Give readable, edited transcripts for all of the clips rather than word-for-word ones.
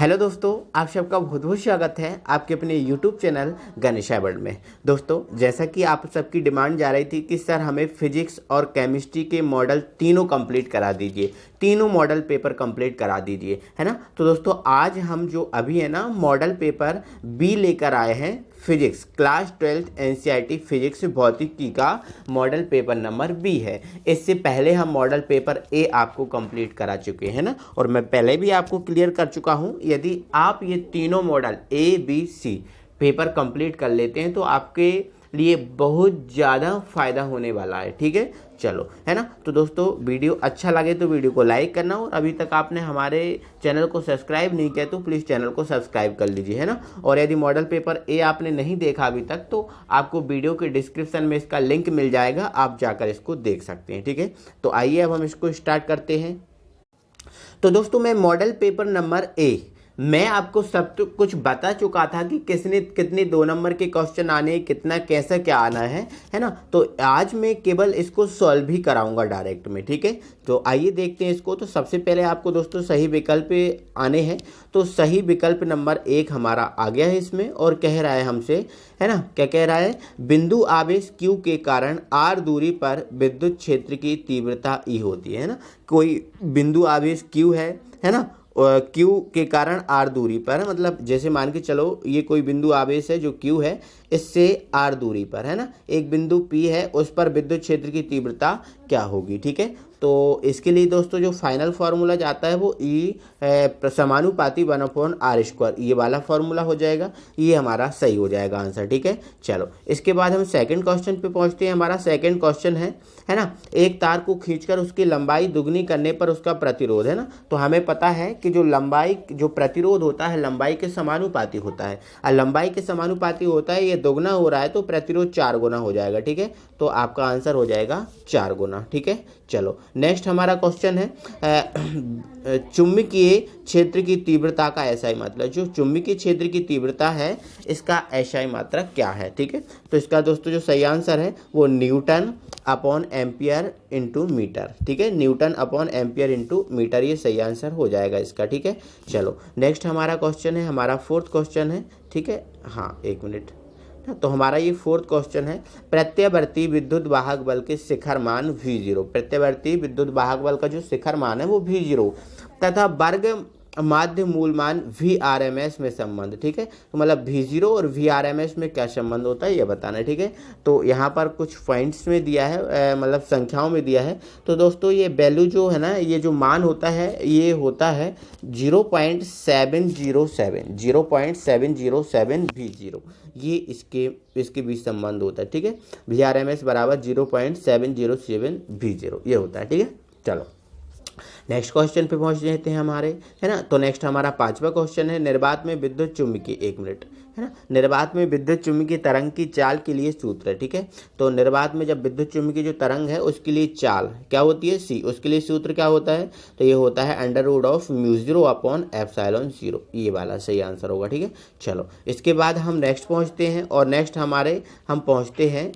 Hello दोस्तों, आप सबका बहुत बहुत स्वागत है आपके अपने YouTube चैनल गणेशा वर्ल्ड में। दोस्तों, जैसा कि आप सबकी डिमांड जा रही थी कि सर हमें फिजिक्स और केमिस्ट्री के मॉडल तीनों कंप्लीट करा दीजिए, तीनों मॉडल पेपर कंप्लीट करा दीजिए, है ना। तो दोस्तों, आज हम जो अभी है ना मॉडल पेपर बी लेकर आए हैं, physics class 12th NCERT physics भौतिकी का मॉडल पेपर नंबर बी है। इससे पहले हम मॉडल पेपर ए आपको कंप्लीट करा चुके हैं ना, और मैं पहले भी आपको क्लियर कर चुका हूं। यदि आप ये तीनों model A B C paper complete कर लेते हैं तो आपके लिए बहुत ज़्यादा फायदा होने वाला है। ठीक है, चलो, है ना। तो दोस्तों, वीडियो अच्छा लगे तो वीडियो को लाइक करना, और अभी तक आपने हमारे चैनल को सब्सक्राइब नहीं किया तो प्लीज़ चैनल को सब्सक्राइब कर लीजिए, है ना। और यदि मॉडल पेपर ए आपने नहीं देखा अभी तक तो आपको वीडियो के डिस्क्रिप्शन में इसका लिंक मिल जाएगा, आप जाकर इसको देख सकते हैं। ठीक है, तो आइए अब हम इसको स्टार्ट करते हैं। तो दोस्तों, मैं मॉडल पेपर नंबर ए मैं आपको सब कुछ बता चुका था कि किसने कितने 2 नंबर के क्वेश्चन आने, कितना कैसा क्या आना है ना। तो आज मैं केवल इसको सॉल्व ही कराऊंगा डायरेक्ट में। ठीक है, तो आइए देखते हैं इसको। तो सबसे पहले आपको दोस्तों सही विकल्प आने हैं। तो सही विकल्प नंबर 1 हमारा आ गया है इसमें, और कह रहा है हमसे, है ना, क्या कह रहा है, बिंदु आवेश Q के कारण R दूरी पर विद्युत क्षेत्र की तीव्रता E होती है ना। कोई बिंदु आवेश Q है ना, Q के कारण R दूरी पर, मतलब जैसे मान के चलो ये कोई बिंदु आवेश है जो Q है, इससे R दूरी पर, है ना, एक बिंदु P है, उस पर विद्युत क्षेत्र की तीव्रता क्या होगी। ठीक है, तो इसके लिए दोस्तों जो फाइनल फार्मूला जाता है वो E समानुपाती 1/r², ये वाला फार्मूला हो जाएगा, ये हमारा सही हो जाएगा आंसर। ठीक है, चलो इसके बाद हम सेकंड क्वेश्चन पे पहुंचते हैं। हमारा सेकंड क्वेश्चन है ना, एक तार को खींचकर उसकी लंबाई दुगनी करने पर उसका प्रतिरोध, है ना। तो हमें पता है कि जो प्रतिरोध होता है लंबाई के समानुपाती होता है, और लंबाई के समानुपाती होता है, ये दुगना हो रहा है तो प्रतिरोध 4 गुना हो जाएगा। ठीक है, तो आपका आंसर हो जाएगा 4 गुना। ठीक है, चलो नेक्स्ट हमारा क्वेश्चन है चुंबकीय क्षेत्र की तीव्रता का एसआई मात्रक। जो चुंबकीय क्षेत्र की तीव्रता है इसका एसआई मात्रक क्या है। ठीक है, तो इसका दोस्तों जो सही आंसर है वो newton upon ampere into metre. ठीक है, newton upon ampere into metre, ये सही आंसर हो जाएगा इसका। ठीक है, चलो नेक्स्ट हमारा क्वेश्चन है, हमारा फोर्थ क्वेश्चन है। ठीक है, हाँ एक मिनट, तो हमारा ये फोर्थ क्वेश्चन है, प्रत्यावर्ती विद्युत वाहक बल के शिखर मान V0, प्रत्यावर्ती विद्युत वाहक बल का जो शिखर मान है वो V0 तथा वर्ग माध्य मूल मान VRMS में संबंध। ठीक है, तो मतलब V0 और VRMS में क्या संबंध होता है ये बताना है। ठीक है, तो यहाँ पर कुछ पॉइंट्स में दिया है, मतलब संख्याओं में दिया है। तो दोस्तों ये वैल्यू जो है ना, ये जो मान होता है ये होता है 0.707 V0, ये इसके बीच संबंध होता है। ठीक है, VRMS बराबर 0.707 V0 ये होता है। ठीक है, चलो नेक्स्ट क्वेश्चन पे पहुंच जाते हैं हमारे, है ना। तो नेक्स्ट हमारा 5वां क्वेश्चन है, निर्वात में विद्युत चुम्बकीय, एक मिनट, है ना, निर्वात में विद्युत चुम्बकीय तरंग की चाल के लिए सूत्र है। ठीक है, तो निर्वात में जब विद्युत चुम्बकीय जो तरंग है उसके लिए चाल क्या होती है, C, उसके लिए सूत्र क्या होता है, तो ये होता है √μ0/ε0, ये वाला सही आंसर होगा। ठीक है, चलो इसके बाद हम नेक्स्ट पहुंचते हैं, और नेक्स्ट हम पहुंचते हैं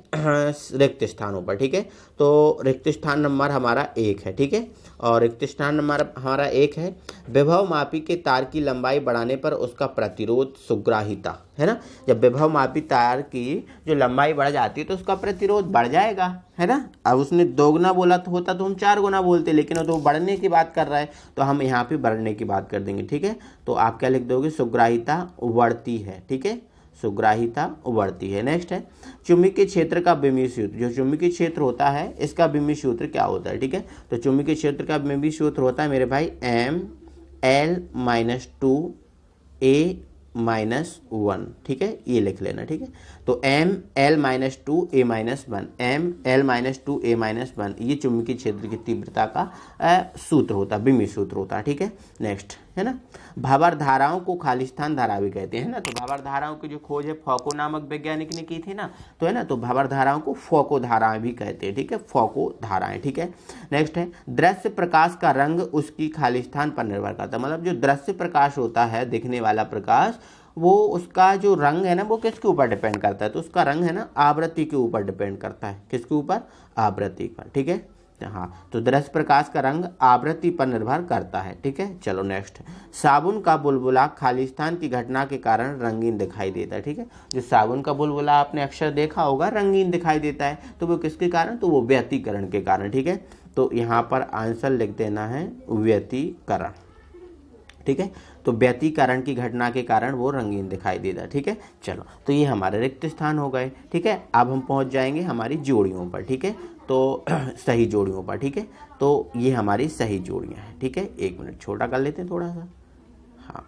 रिक्त स्थानों पर। ठीक है, तो रिक्त स्थान नंबर हमारा 1 है। ठीक है, और रिक्त स्थान नंबर हमारा 1 है, विभव मापी के तार की लंबाई बढ़ाने पर उसका प्रतिरोध सुग्राहिता, है ना। जब विभव मापी तार की जो लंबाई बढ़ जाती है तो उसका प्रतिरोध बढ़ जाएगा, है ना। अब उसने 2 गुना बोला तो होता तो हम 4 गुना बोलते, लेकिन वो तो बढ़ने की बात कर रहा है तो हम यहाँ पे बढ़ने की बात कर देंगे। ठीक है, तो आप क्या लिख दोगे, सुग्राहिता बढ़ती है। ठीक है, सुग्राहिता उभरती है। नेक्स्ट है चुंबकीय क्षेत्र का विमीय सूत्र, जो चुंबकीय क्षेत्र होता है इसका विमीय सूत्र क्या होता है। ठीक है, तो चुंबकीय क्षेत्र का विमीय सूत्र होता है मेरे भाई ML-2A-1। ठीक है, ये लिख लेना। ठीक है, तो ML-2A-1, ML-2A-1 ये चुंबकीय क्षेत्र की तीव्रता का सूत्र होता है, विमीय सूत्र होता है। ठीक है, नेक्स्ट है ना, भंवर धाराओं को खालिस्तान धारा भी कहते हैं ना। तो भंवर धाराओं की जो खोज है फौको नामक वैज्ञानिक ने की थी ना, तो है ना, तो भंवर धाराओं को फौको धाराएं भी कहते हैं। ठीक है, फौको धाराएं। ठीक है, नेक्स्ट है दृश्य प्रकाश का रंग उसकी खालिस्तान पर निर्भर करता है, मतलब जो दृश्य प्रकाश होता है, दिखने वाला प्रकाश, वो उसका जो रंग है ना वो किसके ऊपर डिपेंड करता है, तो उसका रंग है ना आवृत्ति के ऊपर डिपेंड करता है। किसके ऊपर, आवृत्ति पर। ठीक है, हाँ, तो दृश्य प्रकाश का रंग आवृत्ति पर निर्भर करता है। ठीक है, चलो नेक्स्ट, साबुन का बुलबुला खालिस्तान की घटना के कारण रंगीन दिखाई देता है। ठीक है, जो साबुन का बुलबुला आपने अक्सर देखा होगा रंगीन दिखाई देता है, तो वो किसके कारण, तो वो व्यतिकरण के कारण। ठीक है, तो यहाँ पर आंसर लिख देना है व्यतिकरण। ठीक है, तो व्यतिकरण की घटना के कारण वो रंगीन दिखाई देता है। ठीक है, चलो, तो ये हमारे रिक्त स्थान हो गए। ठीक है, अब हम पहुंच जाएंगे हमारी जोड़ियों पर। ठीक है, तो सही जोड़ियों पर। ठीक है, तो ये हमारी सही जोड़ियां हैं। ठीक है, एक मिनट छोटा कर लेते हैं थोड़ा सा। हाँ,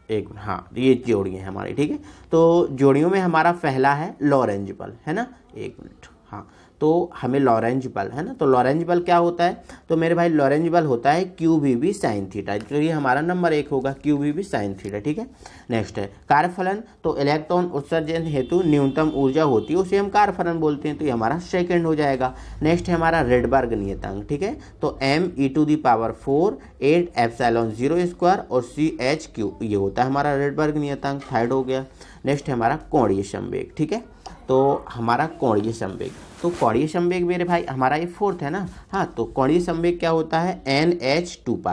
एक मिनट, हाँ, ये जोड़ियां हैं हमारी। ठीक है, तो जोड़ियों में हमारा पहला है लॉरेंज बल, है ना। एक मिनट, हाँ, तो हमें लॉरेंज बल, है ना, तो लॉरेंज बल क्या होता है, तो मेरे भाई लॉरेंज बल होता है QVB sin थीटा। तो ये हमारा नंबर 1 होगा, QVB sin थीटा। ठीक है, नेक्स्ट है कार्यफलन, तो इलेक्ट्रॉन उत्सर्जन हेतु न्यूनतम ऊर्जा होती है, उसे हम कार्यफलन बोलते हैं, तो ये हमारा सेकंड हो जाएगा। नेक्स्ट है हमारा रेडबर्ग नियतांक। ठीक है, तो me⁴ 8 एप्सिलॉन 0 स्क्वायर और CH3, ये होता है हमारा रेडबर्ग नियतांक, थर्ड हो गया। नेक्स्ट है हमारा कोणीय संवेग। ठीक है, तो हमारा कोणीय संवेग, तो कोणीय संवेग मेरे भाई हमारा ये फोर्थ है ना। हाँ, तो कोणीय संवेग क्या होता है, NH2π,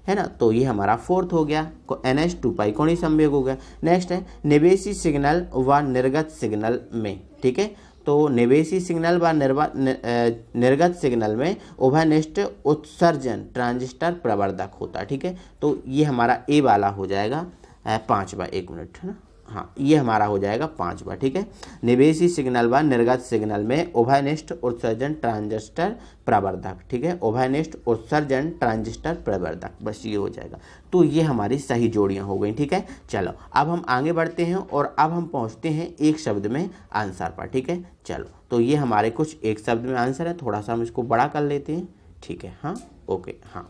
है ना, तो ये हमारा फोर्थ हो गया, NH2π कोणीय संवेग हो गया। नेक्स्ट है निवेशी सिग्नल व निर्गत सिग्नल में। ठीक है, तो निवेशी सिग्नल व निर्गत सिग्नल में उभयनिष्ठ उत्सर्जन ट्रांजिस्टर प्रवर्धक होता है। ठीक है, तो ये हमारा ए वाला हो जाएगा 5वां, एक मिनट, है ना, हाँ, ये हमारा हो जाएगा 5वां। ठीक है, निवेशी सिग्नल व निर्गत सिग्नल में उभयनिष्ठ उत्सर्जन ट्रांजिस्टर प्रवर्धक। ठीक है, उभयनिष्ठ उत्सर्जन ट्रांजिस्टर प्रवर्धक, बस ये हो जाएगा। तो ये हमारी सही जोड़ियां हो गई। ठीक है, चलो अब हम आगे बढ़ते हैं और अब हम पहुंचते हैं एक शब्द में आंसर पर। ठीक है, चलो, तो ये हमारे कुछ एक शब्द में आंसर है, थोड़ा सा हम इसको बड़ा कर लेते हैं। ठीक है, हाँ, ओके, हाँ,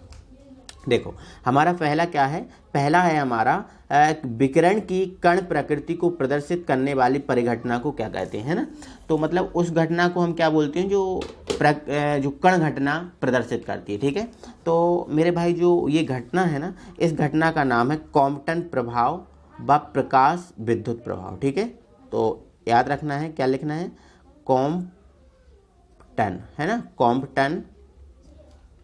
देखो हमारा पहला क्या है, पहला है हमारा विकिरण की कण प्रकृति को प्रदर्शित करने वाली परिघटना को क्या कहते हैं, ना। तो मतलब उस घटना को हम क्या बोलते हैं जो कण घटना प्रदर्शित करती है। ठीक है, तो मेरे भाई जो ये घटना है ना, इस घटना का नाम है कॉम्पटन प्रभाव व प्रकाश विद्युत प्रभाव। ठीक है, तो याद रखना है, क्या लिखना है, कॉम्पटन, है ना, कॉम्पटन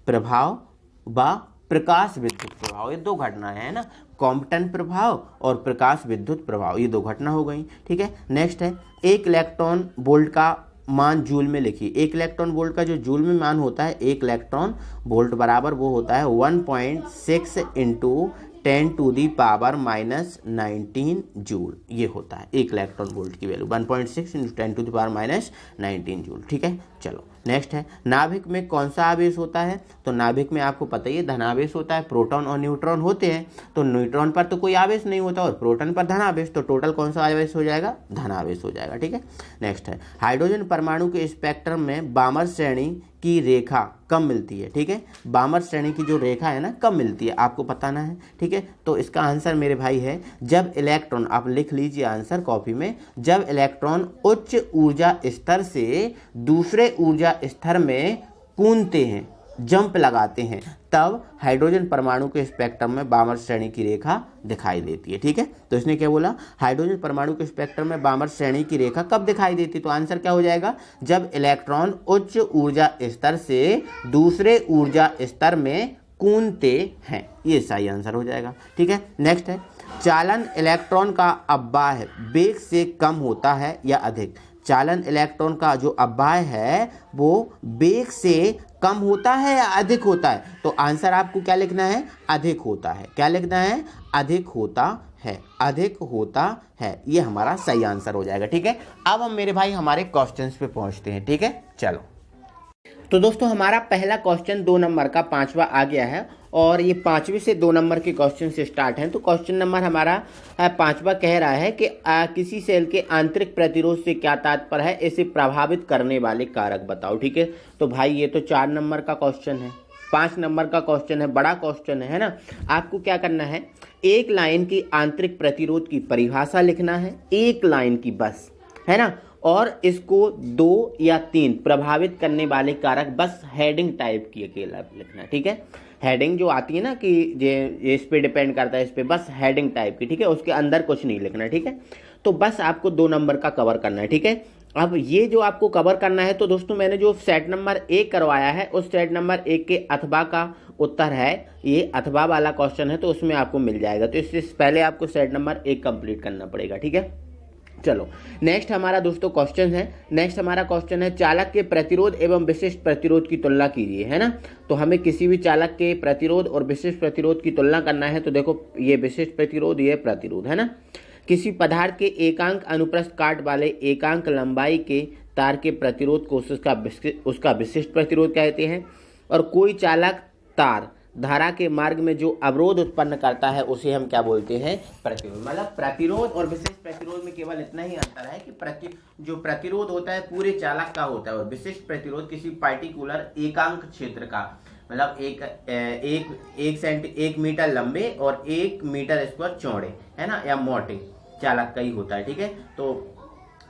प्रभाव व प्रकाश विद्युत प्रभाव, ये दो घटनाएं हैं ना, कॉम्पटन प्रभाव और प्रकाश विद्युत प्रभाव, ये दो घटना हो गई। ठीक है, नेक्स्ट है 1 इलेक्ट्रॉन वोल्ट का मान जूल में लिखिए। 1 इलेक्ट्रॉन वोल्ट का जो जूल में मान होता है, 1 इलेक्ट्रॉन वोल्ट बराबर वो होता है 1.6 × 10⁻⁻19 जूल, ये होता है 1 इलेक्ट्रॉन वोल्ट की वैल्यू 1.6 × 10⁻⁻19 जूल। ठीक है, चलो नेक्स्ट है नाभिक में कौन सा आवेश होता है, तो नाभिक में आपको पता ही है धनावेश होता है, प्रोटॉन और न्यूट्रॉन होते हैं, तो न्यूट्रॉन पर तो कोई आवेश नहीं होता और प्रोटॉन पर धनावेश, तो टोटल कौन सा आवेश हो जाएगा, धनावेश हो जाएगा। ठीक है, नेक्स्ट है हाइड्रोजन परमाणु के स्पेक्ट्रम में बामर श्रेणी की रेखा कब मिलती है। ठीक है, बामर श्रेणी की जो रेखा है ना कब मिलती है, आपको बताना है। ठीक है, तो इसका आंसर मेरे भाई है जब इलेक्ट्रॉन, आप लिख लीजिए आंसर कॉपी में, जब इलेक्ट्रॉन उच्च ऊर्जा स्तर से दूसरे ऊर्जा स्तर में कूदते हैं, जंप लगाते हैं, तब हाइड्रोजन परमाणु के स्पेक्ट्रम में बामर श्रेणी की रेखा दिखाई देती है। ठीक है, तो इसने क्या बोला, हाइड्रोजन परमाणु के स्पेक्ट्रम में बामर श्रेणी की रेखा कब दिखाई देती है, तो आंसर क्या हो जाएगा, जब इलेक्ट्रॉन उच्च ऊर्जा स्तर से दूसरे ऊर्जा स्तर में कूदते हैं, ये सही आंसर हो जाएगा। ठीक है, नेक्स्ट है चालन इलेक्ट्रॉन का अपवाह वेग से कम होता है या अधिक। चालन इलेक्ट्रॉन का जो अपवाह है वो वेग से कम होता है या अधिक होता है, तो आंसर आपको क्या लिखना है, अधिक होता है। क्या लिखना है, अधिक होता है, अधिक होता है, ये हमारा सही आंसर हो जाएगा। ठीक है, अब हम मेरे भाई हमारे क्वेश्चंस पे पहुंचते हैं। ठीक है, चलो, तो दोस्तों हमारा पहला क्वेश्चन 2 नंबर का 5वां आ गया है और ये 5वें से 2 नंबर के क्वेश्चन से स्टार्ट हैं। तो क्वेश्चन नंबर हमारा 5वां कह रहा है कि किसी सेल के आंतरिक प्रतिरोध से क्या तात्पर्य है, इसे प्रभावित करने वाले कारक बताओ। ठीक है, तो भाई ये तो 4 नंबर का क्वेश्चन है, 5 नंबर का क्वेश्चन है, बड़ा क्वेश्चन है ना। आपको क्या करना है, एक लाइन की आंतरिक प्रतिरोध की परिभाषा लिखना है, एक लाइन की बस, है ना, और इसको 2 या 3 प्रभावित करने वाले कारक बस हेडिंग टाइप की अकेला लिखना। ठीक है, हेडिंग जो आती है ना कि ये इस पे डिपेंड करता है, इस पे बस हेडिंग टाइप की। ठीक है, उसके अंदर कुछ नहीं लिखना। ठीक है, तो बस आपको 2 नंबर का कवर करना है। ठीक है, अब ये जो आपको कवर करना है, तो दोस्तों मैंने जो सेट नंबर 1 करवाया है उस सेट नंबर 1 के अथवा का उत्तर है, ये अथवा वाला क्वेश्चन है, तो उसमें आपको मिल जाएगा। तो इससे पहले आपको सेट नंबर 1 कंप्लीट करना पड़ेगा, ठीक है। चलो नेक्स्ट हमारा दोस्तों क्वेश्चन है, नेक्स्ट हमारा क्वेश्चन है चालक के प्रतिरोध एवं विशिष्ट प्रतिरोध की तुलना कीजिए, है ना। तो हमें किसी भी चालक के प्रतिरोध और विशिष्ट प्रतिरोध की तुलना करना है। तो देखो ये विशिष्ट प्रतिरोध, ये प्रतिरोध, है ना। किसी पदार्थ के एकांक अनुप्रस्थ काट वाले एकांक लंबाई के तार के प्रतिरोध को उसका विशिष्ट प्रतिरोध कहते हैं। और कोई चालक तार धारा के मार्ग में जो अवरोध उत्पन्न करता है उसे हम क्या बोलते हैं, प्रतिरोध। मतलब प्रतिरोध और विशिष्ट प्रतिरोध में केवल इतना ही अंतर है कि जो प्रतिरोध होता है पूरे चालक का होता है और विशिष्ट प्रतिरोध किसी पार्टिकुलर एकांक क्षेत्र का, मतलब एक मीटर लंबे और 1 मीटर स्क्वायर चौड़े, है ना, या मोटे चालक का ही होता है, ठीक है। तो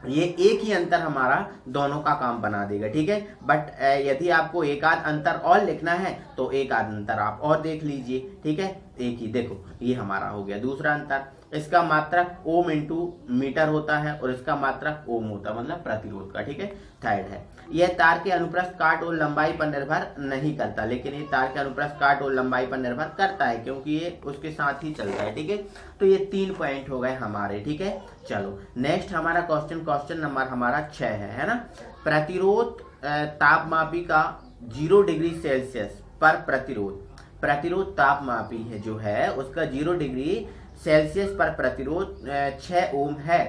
ये एक ही अंतर हमारा दोनों का काम बना देगा, ठीक है। बट यदि आपको एक आध अंतर और लिखना है तो एक आध अंतर आप और देख लीजिए, ठीक है। एक ही देखो, ये हमारा हो गया दूसरा अंतर। इसका मात्रक ओम इंटू मीटर होता है और इसका मात्रक ओम होता है, मतलब प्रतिरोध का, ठीक है। थर्ड है, यह तार के अनुप्रस्थ काट और लंबाई पर निर्भर नहीं करता, लेकिन ये तार के अनुप्रस्थ काट और लंबाई पर निर्भर करता है क्योंकि ये उसके साथ ही चलता है, ठीक है। तो ये 3 पॉइंट हो गए हमारे, ठीक है। चलो नेक्स्ट हमारा क्वेश्चन नंबर हमारा 6 है ना। प्रतिरोध तापमापी का 0 डिग्री सेल्सियस पर प्रतिरोध तापमापी है जो है उसका 0 डिग्री सेल्सियस पर प्रतिरोध 6 ओम है।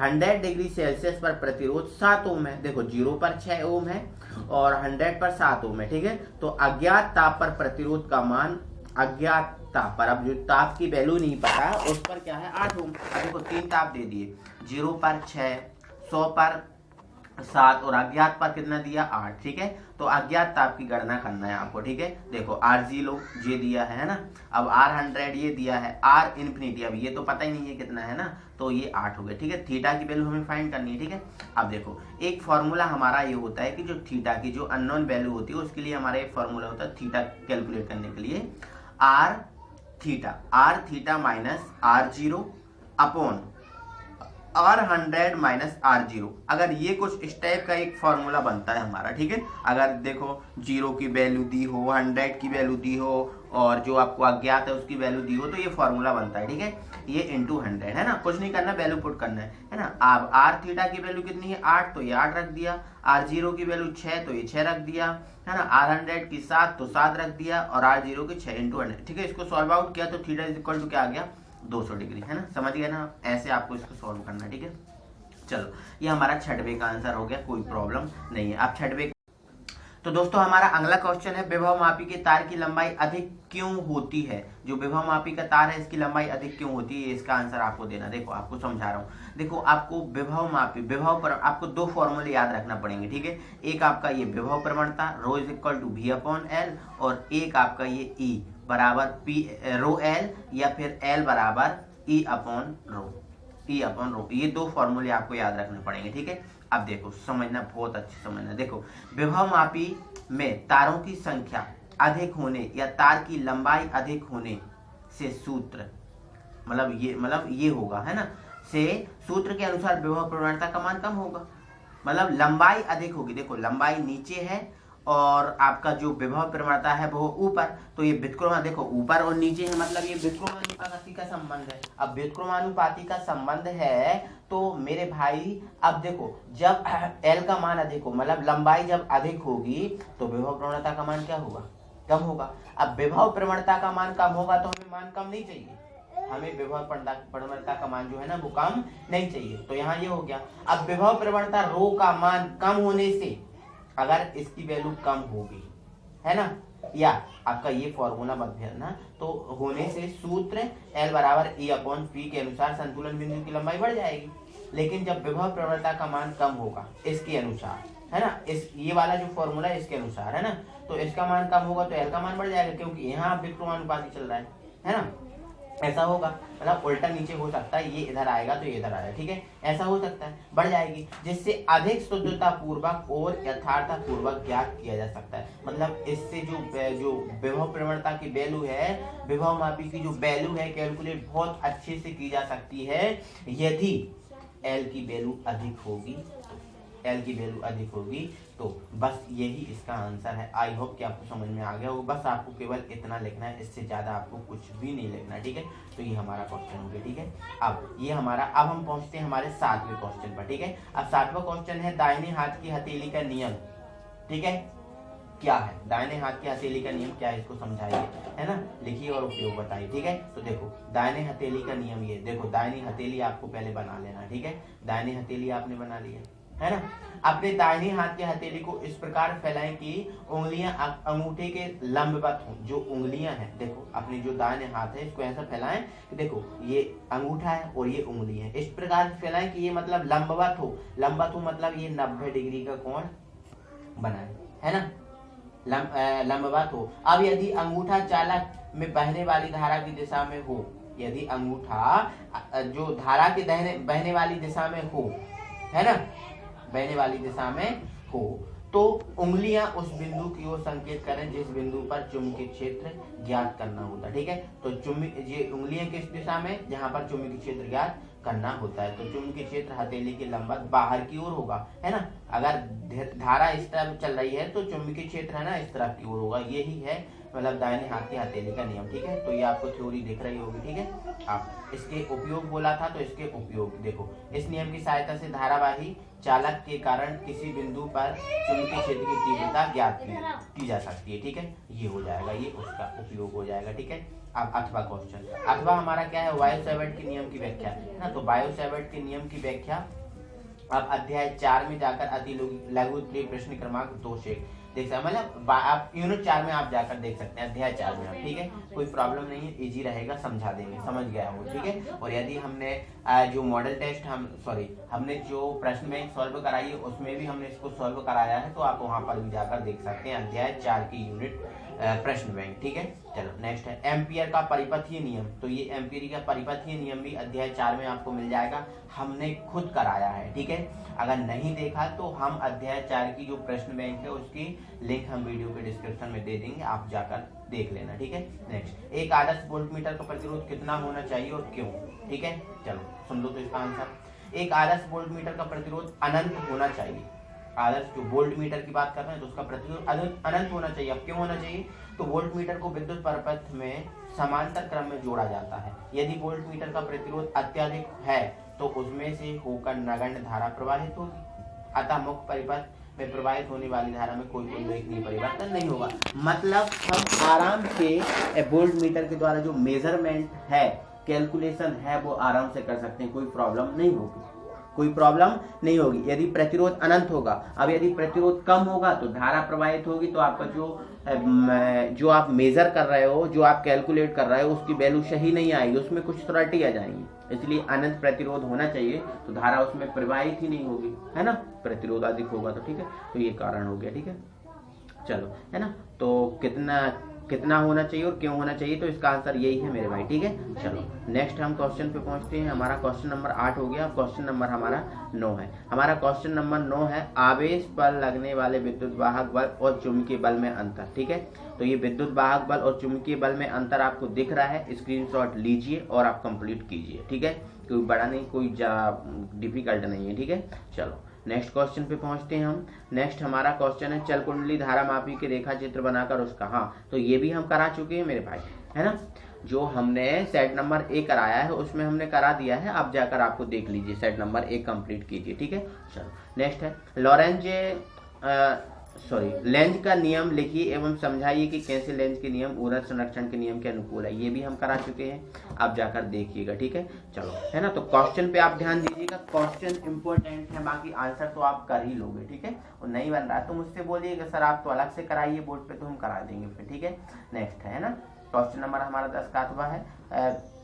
100 डिग्री सेल्सियस पर प्रतिरोध 7 ओम है। देखो 0 पर 6 ओम है और 100 पर 7 ओम है, ठीक है। तो अज्ञात ताप पर प्रतिरोध का मान, अज्ञात ताप पर, अब जो ताप की वैल्यू नहीं पता उस पर क्या है 8 ओम। देखो 3 ताप दे दिए, 0 पर 6, 100 पर 7 और अज्ञात पर कितना दिया 8, ठीक है। तो अज्ञात ताप की गणना करना है आपको, ठीक है। देखो R0 ये दिया है ना, अब R100 ये दिया है, R इन्फिनिटी अब ये तो पता ही नहीं है कितना है ना, तो ये 8 हो गया, ठीक है। थीटा की वैल्यू हमें फाइंड करनी है, ठीक है। अब देखो एक फॉर्मूला हमारा ये होता है कि जो थीटा की जो अननोन वैल्यू होती है उसके लिए हमारा एक फॉर्मूला होता है थीटा कैलकुलेट करने के लिए, R theta minus R0 upon R100 minus R0। अगर ये कुछ इस टाइप का एक फॉर्मूला बनता है हमारा, ठीक है। अगर देखो 0 की वैल्यू दी हो, 100 की वैल्यू दी हो और जो आपको अज्ञात है उसकी वैल्यू दी हो, तो ये फॉर्मूला बनता है, ठीक है। ये इंटू 100 है ना, कुछ नहीं करना, वैल्यू पुट करना है ना। अब R थीटा की वैल्यू कितनी है 8, तो ये 8 रख दिया। R0 की वैल्यू 6, तो ये 6 रख दिया, है ना। R100 की 7, तो 7 रख दिया और R0 की 6 इंटू 100, ठीक है। इसको सॉल्व आउट किया तो थीटा इज इक्वल टू क्या आ गया 200 डिग्री, है ना। समझ गए ना, ऐसे आपको इसको सॉल्व करना है, ठीक है। चलो ये हमारा 6वें का आंसर हो गया, कोई प्रॉब्लम नहीं है। अब 6वें, तो दोस्तों हमारा अगला क्वेश्चन है विभव मापी के तार की लंबाई अधिक क्यों होती है। जो विभव मापी का तार है इसकी लंबाई अधिक क्यों होती है, इसका आंसर आपको देना। देखो आपको समझा रहा हूँ, देखो आपको विभव मापी, विभव पर आपको 2 फॉर्मूले याद रखना पड़ेंगे, ठीक है। एक आपका ये विभव प्रवणता rho is equal to V upon L, और एक आपका ये E बराबर P रो एल, या फिर L बराबर E अपॉन रो। ये 2 फॉर्मूले आपको याद रखने पड़ेंगे, ठीक है। अब देखो समझना, बहुत अच्छे समझना। देखो विभव मापी में तारों की संख्या अधिक होने या तार की लंबाई अधिक होने से सूत्र, मतलब ये होगा, है ना, से सूत्र के अनुसार विभव प्रवणता का मान कम होगा। मतलब लंबाई अधिक होगी, देखो लंबाई नीचे है और आपका जो विभव प्रवणता है वो ऊपर, तो ये व्युत्क्रम, देखो ऊपर और नीचे है, मतलब ये व्युत्क्रमानुपाती का संबंध है। अब व्युत्क्रमानुपाती का संबंध है तो मेरे भाई, अब देखो जब L का मान अधिक हो, मतलब लंबाई जब अधिक होगी तो विभव प्रवणता का मान क्या होगा, कम होगा। अब विभव प्रवणता का मान कम होगा तो हमें मान कम नहीं चाहिए, हमें विभव प्रवणता का मान जो है ना वो कम नहीं चाहिए, तो यहाँ ये हो गया। अब विभव प्रवणता रो का मान कम होने से, अगर इसकी वैल्यू कम होगी, है ना, या आपका ये फॉर्मूला मत भेजना, तो होने से सूत्र L बराबर E अपॉन P के अनुसार संतुलन बिंदु की लंबाई बढ़ जाएगी। लेकिन जब विभव प्रवणता का मान कम होगा इसके अनुसार, है ना, इस ये वाला जो फॉर्मूला है इसके अनुसार, है ना, तो इसका मान कम होगा तो L का मान बढ़ जाएगा, क्योंकि यहाँ व्युत्क्रमानुपाती चल रहा है ना। ऐसा होगा, मतलब उल्टा नीचे हो सकता है, ये इधर आएगा तो ये इधर आएगा, ठीक है, ऐसा हो सकता है, बढ़ जाएगी, जिससे अधिक शुद्धता पूर्वक और यथार्थ पूर्वक ज्ञात किया जा सकता है। मतलब इससे जो विभव प्रवणता की वैल्यू है, विभव मापी की जो वैल्यू है, कैलकुलेट बहुत अच्छे से की जा सकती है यदि L की वैल्यू अधिक होगी एल की वैल्यू अधिक होगी। तो बस यही इसका आंसर है। आई होप कि आपको समझ में आ गया होगा। बस आपको केवल इतना लिखना है, इससे ज़्यादा आपको कुछ भी नहीं लिखना, ठीक है। तो ये हमारा क्वेश्चन हो गया, ठीक है। अब ये हमारा, अब हम पहुंचते हैं हमारे 7वें क्वेश्चन पर, ठीक है। अब 7वां क्वेश्चन है दाहिने हाथ की हथेली का नियम, ठीक है। क्या है दाहिने हाथ की हथेली का नियम, क्या है इसको समझाइए, है ना, लिखिए और उपयोग बताइए, ठीक है। तो देखो दाहिने हथेली का नियम, ये देखो दाहिनी हथेली आपको पहले बना लेना, ठीक है। दाहिनी हथेली आपने बना लिया, है ना। अपने दाहिने हाथ की हथेली को इस प्रकार फैलाएं कि उंगलियां अंगूठे के लंबवत हो। जो उंगलियां हैं, देखो अपनी जो दाहिने हाथ है इसको ऐसा फैलाएं कि देखो ये अंगूठा है और ये उंगली है, इस प्रकार फैलाएं कि ये मतलब लंबवत हो। लंबवत हो मतलब ये 90 डिग्री का कोण बनाए, है ना, लंबवत हो। अब यदि अंगूठा चालक में बहने वाली धारा की दिशा में हो, यदि अंगूठा जो धारा के बहने वाली दिशा में हो, है ना, बहने वाली दिशा में हो, तो उंगलियां उस बिंदु की ओर संकेत करें जिस बिंदु पर चुंबकीय क्षेत्र ज्ञात करना होता है, ठीक है। तो ये उंगलियां किस दिशा में, जहां पर चुंबकीय क्षेत्र ज्ञात करना होता है। तो चुंबकीय क्षेत्र हथेली के लंबवत बाहर की ओर होगा, है ना। अगर धारा इस तरफ चल रही है तो चुंबकीय क्षेत्र है ना इस तरफ की ओर होगा। यही है मतलब दाहिने हाथ की हथेली का नियम, ठीक है। तो ये आपको थ्योरी दिख रही होगी, ठीक है। आप इसके उपयोग बोला था, तो इसके उपयोग देखो, इस नियम की सहायता से धारावाही चालक के कारण किसी बिंदु पर चुंबकीय क्षेत्र की तीव्रता ज्ञात की जा सकती है, ठीक है। ये हो जाएगा, ये उसका उपयोग हो जाएगा, ठीक है। अब अथवा क्वेश्चन, अथवा हमारा क्या है, वायु सेवर्ट के नियम की व्याख्या, है ना। तो वायु सेवर्ट के नियम की व्याख्या आप अध्याय 4 में जाकर अति लघु उत्तरीय प्रश्न क्रमांक 2 से देख सकते, मतलब आप यूनिट 4 में आप जाकर देख सकते हैं, अध्याय 4 में आप, ठीक है। कोई प्रॉब्लम नहीं है, इजी रहेगा, समझा देंगे, समझ गया हो, ठीक है। और यदि हमने जो मॉडल टेस्ट हमने जो प्रश्न बैंक सॉल्व कराई है उसमें भी हमने इसको सॉल्व कराया है, तो आप वहां पर भी जाकर देख सकते हैं अध्याय 4 की यूनिट प्रश्न बैंक, ठीक है। चलो नेक्स्ट है एम्पियर का परिपथीय नियम। तो ये एम्पियर का परिपथीय नियम भी अध्याय 4 में आपको मिल जाएगा, हमने खुद कराया है, ठीक है। अगर नहीं देखा तो हम अध्याय 4 की जो प्रश्न बैंक है उसकी लिंक हम वीडियो के डिस्क्रिप्शन में दे देंगे, आप जाकर देख लेना, ठीक है। नेक्स्ट, एक आदर्श वोल्टमीटर का प्रतिरोध कितना होना चाहिए और क्यों, ठीक है। चलो सुन लो तो इसका आंसर, एक आदर्श वोल्टमीटर का प्रतिरोध अनंत होना चाहिए। आदर्श जो वोल्ट मीटर की बात कर रहे हैं तो उसका प्रतिरोध अनंत होना चाहिए। अब क्यों होना चाहिए, तो वोल्ट मीटर को विद्युत परिपथ में समांतर क्रम में जोड़ा जाता है। यदि वोल्ट मीटर का प्रतिरोध अत्यधिक है तो उसमें से होकर नगण्य धारा प्रवाहित होगी, अतः मुख्य परिपथ में प्रवाहित होने वाली धारा में कोई उल्लेखनीय परिवर्तन नहीं होगा। मतलब हम आराम से वोल्ट मीटर के द्वारा जो मेजरमेंट है, कैलकुलेशन है, वो आराम से कर सकते हैं, कोई प्रॉब्लम नहीं होगी, कोई प्रॉब्लम नहीं होगी। यदि प्रतिरोध अनंत होगा, अब यदि प्रतिरोध कम होगा तो धारा प्रवाहित होगी, तो आपका जो आप मेजर कर रहे हो, जो आप कैलकुलेट कर रहे हो, उसकी वैल्यू सही नहीं आएगी, उसमें कुछ त्रुटि आ जाएंगी। इसलिए अनंत प्रतिरोध होना चाहिए, तो धारा उसमें प्रवाहित ही नहीं होगी, है ना, प्रतिरोध अधिक होगा तो, ठीक है। तो ये कारण हो गया, ठीक है। चलो, है ना, तो कितना होना चाहिए और क्यों होना चाहिए, तो इसका आंसर यही है मेरे भाई, ठीक है। चलो नेक्स्ट हम क्वेश्चन पे पहुंचते हैं। हमारा क्वेश्चन नंबर 8 हो गया, क्वेश्चन नंबर हमारा 9 है। हमारा क्वेश्चन नंबर 9 है आवेश पर लगने वाले विद्युत वाहक बल और चुंबकीय बल में अंतर, ठीक है। तो ये विद्युत वाहक बल और चुंबकीय बल में अंतर आपको दिख रहा है, स्क्रीनशॉट लीजिए और आप कंप्लीट कीजिए, ठीक है। कोई बड़ा नहीं, कोई डिफिकल्ट नहीं है, ठीक है। चलो नेक्स्ट क्वेश्चन पे पहुंचते हैं हम। नेक्स्ट हमारा क्वेश्चन है चल कुंडली धारा मापी के रेखा चित्र बनाकर उसका, हाँ तो ये भी हम करा चुके हैं मेरे भाई, है ना। जो हमने सेट नंबर 1 कराया है उसमें हमने करा दिया है, आप जाकर आपको देख लीजिए, सेट नंबर 1 कंप्लीट कीजिए, ठीक है। चलो नेक्स्ट है लेंज का नियम लिखिए एवं समझाइए कि कैसे लेंज के नियम ऊर्जा संरक्षण के नियम के अनुकूल है। ये भी हम करा चुके हैं, आप जाकर देखिएगा, ठीक है। चलो, है ना, तो क्वेश्चन पे आप ध्यान दीजिएगा, क्वेश्चन इंपॉर्टेंट है, बाकी आंसर तो आप कर ही लोगे, ठीक है। और नहीं बन रहा है तो मुझसे बोलिएगा सर आप तो अलग से कराइए बोर्ड पे, तो हम करा देंगे फिर, ठीक है। नेक्स्ट है ना, क्वेश्चन नंबर हमारा 10 का अथवा है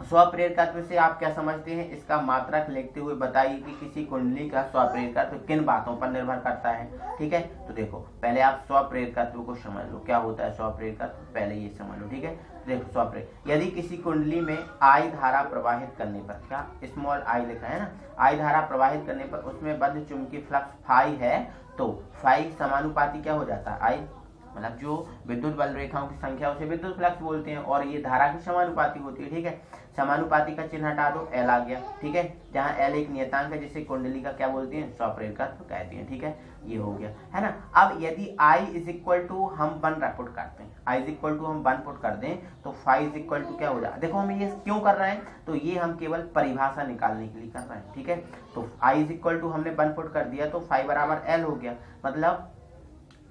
स्वप्रेरकत्व से आप क्या समझते हैं, इसका मात्रक लिखते हुए बताइए कि किसी कुंडली का स्वप्रेरकत्व किन बातों पर निर्भर करता है, ठीक है। तो देखो पहले आप स्वप्रेरकत्व को समझ लो, क्या होता है स्वप्रेरकत्व, पहले ये समझ लो, ठीक है। देखो स्वप्रेरक, यदि किसी कुंडली में आई धारा प्रवाहित करने पर, क्या स्मॉल आई लिखा है ना, आई धारा प्रवाहित करने पर उसमें बद्ध चुंबकीय फ्लक्स फाई है, तो फाई समानुपाती क्या हो जाता है, आई मतलब जो विद्युत बल रेखाओं की संख्या उसे विद्युत फ्लक्स बोलते हैं, और ये धारा की समानुपाती होती है। ठीक है, समानुपाती का चिन्ह हटा दो, एल आ गया। ठीक है, जहाँ एल एक नियतांक है जिसे कुंडली का क्या बोलती है, स्वप्रेरकत्व कहती हैं। ठीक है, ये हो गया है ना। अब यदि I इज इक्वल टू हम 1 पुट करते हैं, I इज इक्वल टू हम 1 पुट कर दें तो फाई इज इक्वल टू क्या हो जाए। देखो हम ये क्यों कर रहे हैं, तो ये हम केवल परिभाषा निकालने के लिए कर रहे हैं। ठीक है, तो I इज इक्वल टू हमने 1 पुट कर दिया तो फाई बराबर एल हो गया, मतलब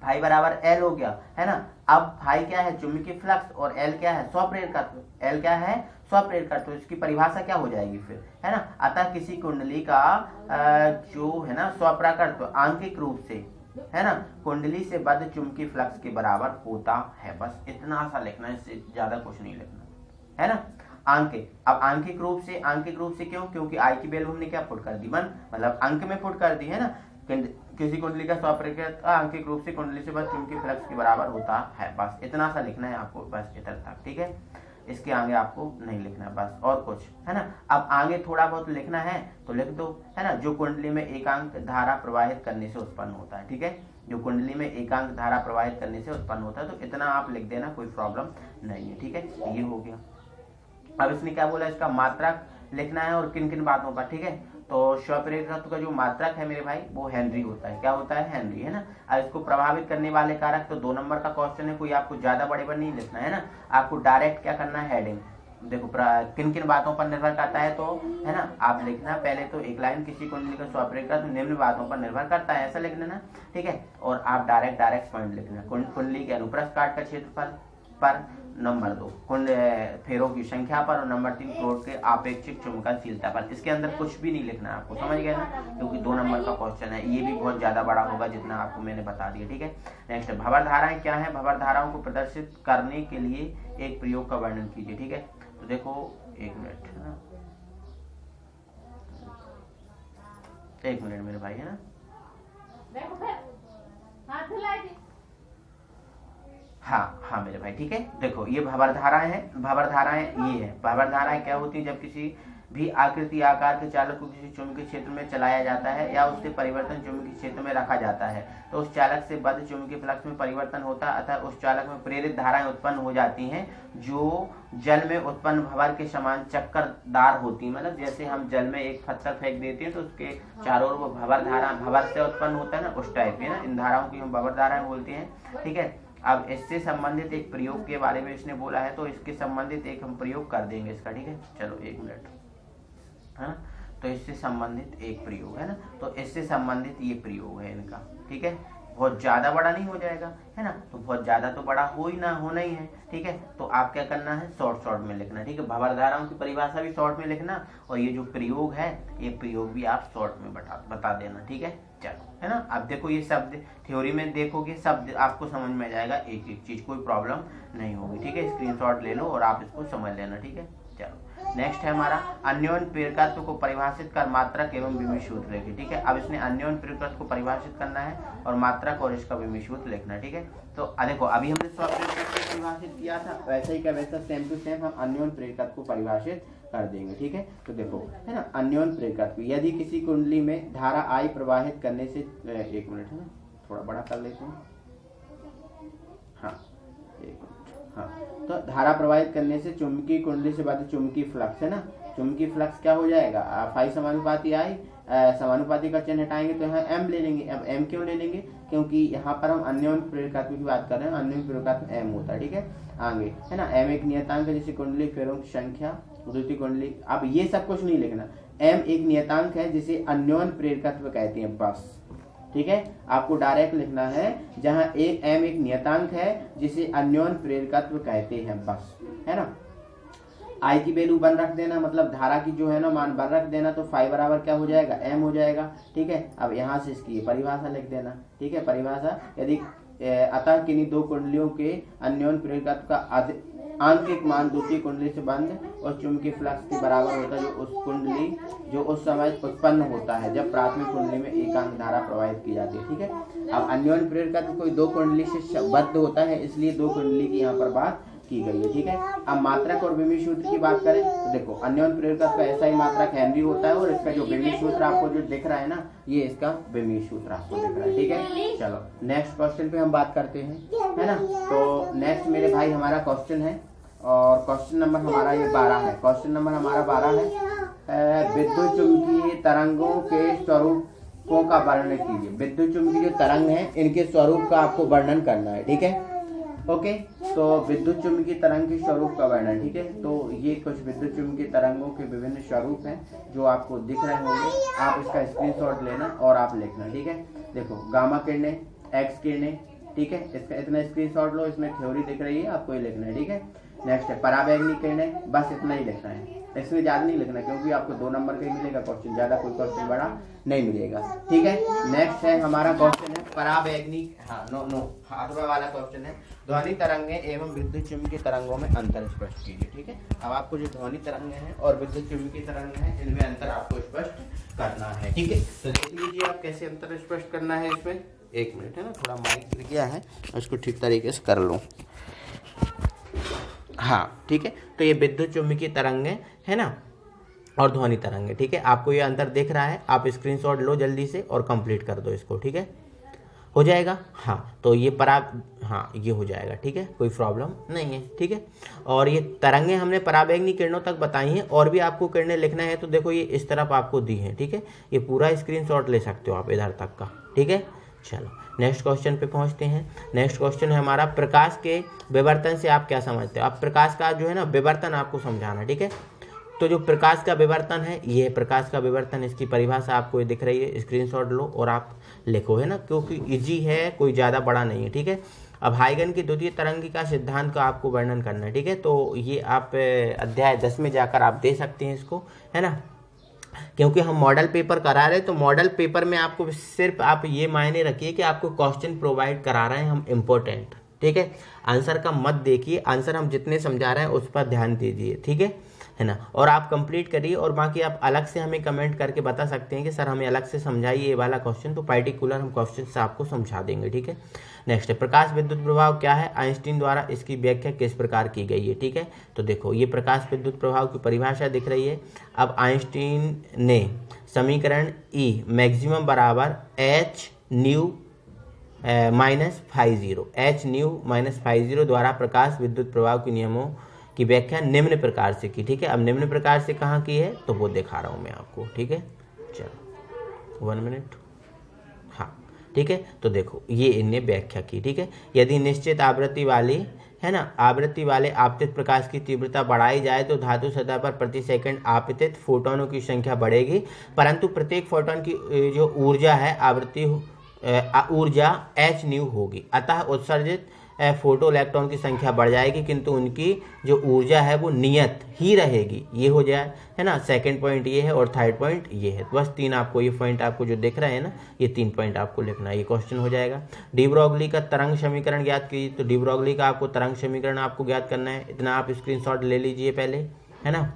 फाई बराबर एल हो गया, है ना। अब फाई क्या है, चुंबकीय फ्लक्स, और एल क्या है, स्वप्रेरकत्व। एल क्या है, स्वप्रेरकत्व। इसकी परिभाषा क्या हो जाएगी फिर, है ना। अतः किसी कुंडली का जो है ना स्वप्रेरकत्व आंकिक रूप से, है ना, कुंडली से बद्ध चुंबकीय फ्लक्स के बराबर होता है। बस इतना सा लिखना है, इससे ज्यादा कुछ नहीं लिखना, है ना। आंकिक, अब आंकिक रूप से क्यों, क्योंकि आई की वैल्यू हमने क्या पुट कर दी, 1, मतलब अंक में पुट कर दी, है ना। किसी कुंडली का स्वप्रेरकत्व आंकिक रूप से कुंडली से बद्ध चुंबकीय फ्लक्स के बराबर होता है। बस इतना सा लिखना है आपको, बस इधर तक। ठीक है, इसके आगे आपको नहीं लिखना है, बस और कुछ, है ना। अब आगे थोड़ा बहुत लिखना है तो लिख दो, है ना। जो कुंडली में एकांक धारा प्रवाहित करने से उत्पन्न होता है। ठीक है, जो कुंडली में एकांक धारा प्रवाहित करने से उत्पन्न होता है, तो इतना आप लिख देना, कोई प्रॉब्लम नहीं है। ठीक है, ये हो गया। अब इसने क्या बोला, इसका मात्रक लिखना है और किन किन बातों पर। ठीक है, तो स्वप्रेरकत्व का जो मात्रक है मेरे भाई वो हेनरी होता है। क्या होता है, हेनरी, है ना। अब इसको प्रभावित करने वाले कारक, तो 2 नंबर का क्वेश्चन है, कोई आपको ज्यादा बड़े पर नहीं लिखना है ना, आपको डायरेक्ट क्या करना है, हेडिंग। देखो किन किन बातों पर निर्भर करता है, तो है ना आप लिखना पहले तो एक लाइन, किसी कुंडली का स्वप्रेरकत्व निम्न बातों पर निर्भर करता है, ऐसा लिख लेना। ठीक है, और आप डायरेक्ट पॉइंट लिखना। कुंडली के अनुप्रस्थ काट का क्षेत्रफल पर, नंबर 2 कुंड फेरों की संख्या पर, और नंबर 3 प्लॉट के आपेक्षिक चुंबकशीलता पर। इसके अंदर कुछ भी नहीं लिखना है आपको, समझ गए ना, क्योंकि 2 नंबर का क्वेश्चन है, ये भी बहुत ज्यादा बड़ा होगा जितना आपको मैंने बता दिया। ठीक है, नेक्स्ट भंवर धाराएं क्या है, भंवर धाराओं को प्रदर्शित करने के लिए एक प्रयोग का वर्णन कीजिए। ठीक है, तो देखो 1 मिनट, है ना, 1 मिनट मेरे भाई, है ना। हाँ मेरे भाई, ठीक है। देखो ये भंवर धाराएं हैं, भंवर धाराएं ये है। भंवर धाराएं क्या होती है, जब किसी भी आकृति आकार के चालक को किसी चुंबकीय क्षेत्र में चलाया जाता है या उससे परिवर्तन चुंबकीय क्षेत्र में रखा जाता है, तो उस चालक से बद्ध चुंबकीय फ्लक्स में परिवर्तन होता है, अतः उस चालक में प्रेरित धाराएं उत्पन्न हो जाती हैं जो जल में उत्पन्न भंवर के समान चक्करदार होती है। मतलब जैसे हम जल में एक पत्थर फेंक देते हैं तो उसके चारों ओर वो भंवर धारा, भंवर से उत्पन्न होता है ना, उस टाइप के ना, इन धाराओं की हम भंवर धाराएं बोलते हैं। ठीक है, अब इससे संबंधित एक प्रयोग के बारे में इसने बोला है, तो इसके संबंधित एक हम प्रयोग कर देंगे इसका। ठीक है, चलो 1 मिनट, है, तो इससे संबंधित एक प्रयोग है ना, तो इससे संबंधित ये प्रयोग है इनका। ठीक है, बहुत ज्यादा बड़ा नहीं हो जाएगा, है ना, तो बहुत ज्यादा तो बड़ा होना ही है। ठीक है, तो आप क्या करना है, शॉर्ट में लिखना। ठीक है, भंवर धाराओं की परिभाषा भी शॉर्ट में लिखना, और ये जो प्रयोग है ये प्रयोग भी आप शॉर्ट में बता देना। ठीक है, चलो, है ना। अब देखो ये शब्द थ्योरी में देखोगे, शब्द आपको समझ में आ जाएगा, एक एक चीज, कोई प्रॉब्लम नहीं होगी। ठीक है, स्क्रीनशॉट ले लो और आप इसको समझ लेना। ठीक है, चलो नेक्स्ट है हमारा अन्योन्य प्रेरकत्व को परिभाषित कर मात्रक एवं विमी सूत्र लिखिए। ठीक है, अब इसने अन्योन्य प्रेरकत्व को परिभाषित करना है और मात्रक और इसका विमी सूत्र लिखना है। ठीक है, तो देखो अभी हमने स्वप्रेरकत्व को परिभाषित किया था, वैसे ही का वैसा सेम टू सेम हम अन्योन्य प्रेरकत्व को परिभाषित कर देंगे। ठीक है, तो देखो, है ना, अन्योन्य प्रेरकत्व, यदि किसी कुंडली में धारा आई प्रवाहित करने से, 1 मिनट, है ना, थोड़ा बड़ा कर लेते हैं, हाँ 1 मिनट, हाँ, तो धारा प्रवाहित करने से चुंबकीय कुंडली से बद्ध चुंबकीय फ्लक्स, है ना, चुंबकीय फ्लक्स क्या हो जाएगा, फाई समानुपाती आई, समानुपाती का चिन्ह हटाएंगे तो यहाँ m ले लेंगे। अब m क्यों ले लेंगे, क्योंकि यहाँ पर हम अन्योन्य प्रेरकत्व की बात कर रहे हैं, अन्योन्य प्रेरकत्व m होता है। ठीक है, आगे, है ना, m एक नियतांक है, जैसे कुंडली फेरों की संख्या, द्वितीय कुंडली, अब ये सब कुछ नहीं लिखना, m एक नियतांक है जिसे अन्योन्य प्रेरकत्व कहते हैं, बस। ठीक है, आपको डायरेक्ट लिखना है, जहां m एक नियतांक है जिसे अन्योन्य प्रेरकत्व कहते हैं, बस, है ना। I की वैल्यू 1 रख देना, मतलब धारा की जो है ना मान 1 रख देना, तो फाई बराबर क्या हो जाएगा, m हो जाएगा। ठीक है, अब यहाँ से इसकी परिभाषा लिख देना। ठीक है, परिभाषा, यदि अतः किन्हीं 2 कुंडलियों के अन्योन्य प्रेरकत्व का आंकिक मान द्वितीय कुंडली से बंद और चुंबकीय फ्लक्स के बराबर होता है, जो उस समय उत्पन्न होता है जब प्राथमिक कुंडली में एकांक धारा प्रवाहित की जाती है। ठीक है, अब अन्योन्य प्रेरकत्व कोई 2 कुंडली से बद्ध होता है, इसलिए 2 कुंडली की यहाँ पर बात की गई है। ठीक है, अब मात्रक और विमीय सूत्र की बात करें तो देखो अन्योन्य प्रेरकत्व का ऐसा ही मात्रक हेनरी होता है और इसका जो विमीय सूत्र आपको जो दिख रहा है ना, ये इसका विमीय सूत्र आपको दिख रहा है। ठीक है, चलो नेक्स्ट क्वेश्चन पे हम बात करते हैं, है ना। तो नेक्स्ट मेरे भाई हमारा क्वेश्चन है और क्वेश्चन नंबर हमारा ये 12 है। क्वेश्चन नंबर हमारा 12 है, विद्युत चुम्बकीय तरंगों के स्वरूपों का वर्णन कीजिए। विद्युत चुम्बकीय जो तरंग है इनके स्वरूप का आपको वर्णन करना है। ठीक है, ओके। तो विद्युत चुम्बकीय तरंग के स्वरूप का वर्णन, ठीक है। तो ये कुछ विद्युत चुम्बकीय तरंगों के विभिन्न स्वरूप हैं जो आपको दिख रहे होंगे। आप इसका स्क्रीनशॉट लेना और आप लिखना। ठीक है, देखो गामा किरणें, एक्स किरणें, ठीक है, इसका इतना स्क्रीनशॉट लो, इसमें थ्योरी दिख रही है, आपको ये लिखना है। ठीक है, नेक्स्ट है पराबैंगनी किरणें, बस इतना ही लिखना है, इसमें ज्यादा नहीं लिखना क्योंकि आपको 2 नंबर का ही मिलेगा क्वेश्चन, ज्यादा कोई क्वेश्चन बड़ा नहीं मिलेगा। ठीक है, नेक्स्ट है हमारा क्वेश्चन है पराबैंगनी, हाथवा वाला क्वेश्चन है, ध्वनि तरंगें एवं विद्युत चुम्बकीय तरंगों में अंतर स्पष्ट कीजिए। ठीक है, अब आपको जो ध्वनि तरंगें हैं और विद्युत चुम्बकीय तरंग है इनमें अंतर आपको स्पष्ट करना है। ठीक है, तो देख लीजिए आप कैसे अंतर स्पष्ट करना है इसमें। 1 मिनट, है ना, थोड़ा माइक गिर गया है, उसको ठीक तरीके से कर लूँ। हाँ, ठीक है, तो ये विद्युत चुम्बकीय तरंगें है ना और ध्वनि तरंगें। ठीक है, आपको ये अंतर दिख रहा है, आप स्क्रीनशॉट लो जल्दी से और कंप्लीट कर दो इसको। ठीक है, हो जाएगा। हाँ, तो ये हाँ ये हो जाएगा। ठीक है, कोई प्रॉब्लम नहीं है। ठीक है, और ये तरंगें हमने पराबैंगनी किरणों तक बताई हैं और भी आपको किरणें लिखना है तो देखो ये इस तरफ आपको दी है। ठीक है, ये पूरा स्क्रीनशॉट ले सकते हो आप इधर तक का। ठीक है, चलो नेक्स्ट क्वेश्चन पे पहुंचते हैं। नेक्स्ट क्वेश्चन है हमारा, प्रकाश के विवर्तन से आप क्या समझते हो। आप प्रकाश का जो है ना विवर्तन आपको समझाना। ठीक है, तो जो प्रकाश का विवर्तन है, ये प्रकाश का विवर्तन, इसकी परिभाषा आपको ये दिख रही है, स्क्रीनशॉट लो और आप लिखो, है ना, क्योंकि इजी है, कोई ज़्यादा बड़ा नहीं है। ठीक है, अब हाइगन की द्वितीय तरंगिका सिद्धांत का आपको वर्णन करना है। ठीक है, तो ये आप अध्याय 10 में जाकर आप दे सकते हैं इसको, है ना, क्योंकि हम मॉडल पेपर करा रहे हैं तो मॉडल पेपर में आपको सिर्फ आप ये मायने रखिए कि आपको क्वेश्चन प्रोवाइड करा रहे हैं हम इम्पोर्टेंट। ठीक है, आंसर का मत देखिए, आंसर हम जितने समझा रहे हैं उस पर ध्यान दीजिए। ठीक है ना, और आप कंप्लीट करिए और बाकी आप अलग से हमें कमेंट करके बता सकते हैं कि सर हमें अलग से समझाइए ये वाला क्वेश्चन, तो पार्टिकुलर हम क्वेश्चन से आपको समझा देंगे। ठीक है, नेक्स्ट है, प्रकाश विद्युत प्रभाव क्या है, आइंस्टीन द्वारा इसकी व्याख्या किस प्रकार की गई है। ठीक है, तो देखो ये प्रकाश विद्युत प्रभाव की परिभाषा दिख रही है। अब आइंस्टीन ने समीकरण E मैक्सिमम बराबर h new minus five zero द्वारा प्रकाश विद्युत प्रभाव के नियमों की व्याख्या निम्न प्रकार से की। ठीक है, अब निम्न प्रकार से कहाँ की है तो वो दिखा रहा हूँ मैं आपको। ठीक है, चलो 1 मिनट। हाँ, ठीक है, तो देखो ये इनने व्याख्या की। ठीक है, यदि निश्चित आवृत्ति वाली, है ना, आवृत्ति वाले आपतित प्रकाश की तीव्रता बढ़ाई जाए तो धातु सतह पर प्रति सेकंड आपतित फोटोनों की संख्या बढ़ेगी, परंतु प्रत्येक फोटोन की जो ऊर्जा है ऊर्जा h न्यू होगी। अतः उत्सर्जित फोटो इलेक्ट्रॉन की संख्या बढ़ जाएगी किंतु उनकी जो ऊर्जा है वो नियत ही रहेगी। ये हो जाए, है ना, सेकंड पॉइंट ये है और थर्ड पॉइंट ये है। बस 3 आपको ये पॉइंट आपको जो दिख रहे हैं ना, ये 3 पॉइंट आपको लिखना है, ये क्वेश्चन हो जाएगा। डी ब्रोगली का तरंग समीकरण ज्ञात कीजिए। तो डी ब्रोगली का आपको तरंग समीकरण आपको ज्ञात करना है, इतना आप स्क्रीनशॉट ले लीजिए पहले, है ना,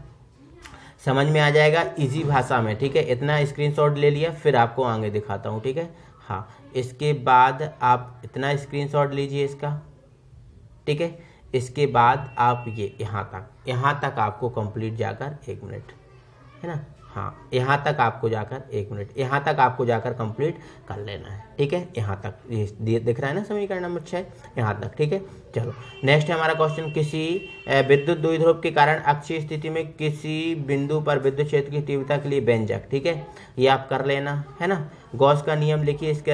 समझ में आ जाएगा इजी भाषा में। ठीक है, इतना स्क्रीनशॉट ले लिया, फिर आपको आगे दिखाता हूँ। ठीक है, हाँ, इसके बाद आप इतना स्क्रीनशॉट लीजिए इसका। ठीक है, इसके बाद आप ये यहाँ तक आपको कंप्लीट जाकर 1 मिनट, है ना, हाँ, यहाँ तक आपको जाकर 1 मिनट, यहाँ तक आपको जाकर कंप्लीट कर लेना है। ठीक है, यहाँ तक ये दिख रहा है ना समीकरण नंबर 6, यहाँ तक। ठीक है, चलो नेक्स्ट है हमारा क्वेश्चन, किसी विद्युत द्विध्रुव के कारण अक्षीय स्थिति में किसी बिंदु पर विद्युत क्षेत्र की तीव्रता के लिए व्यंजक। ठीक है, ये आप कर लेना, है ना। गॉस का नियम लिखिए, इसका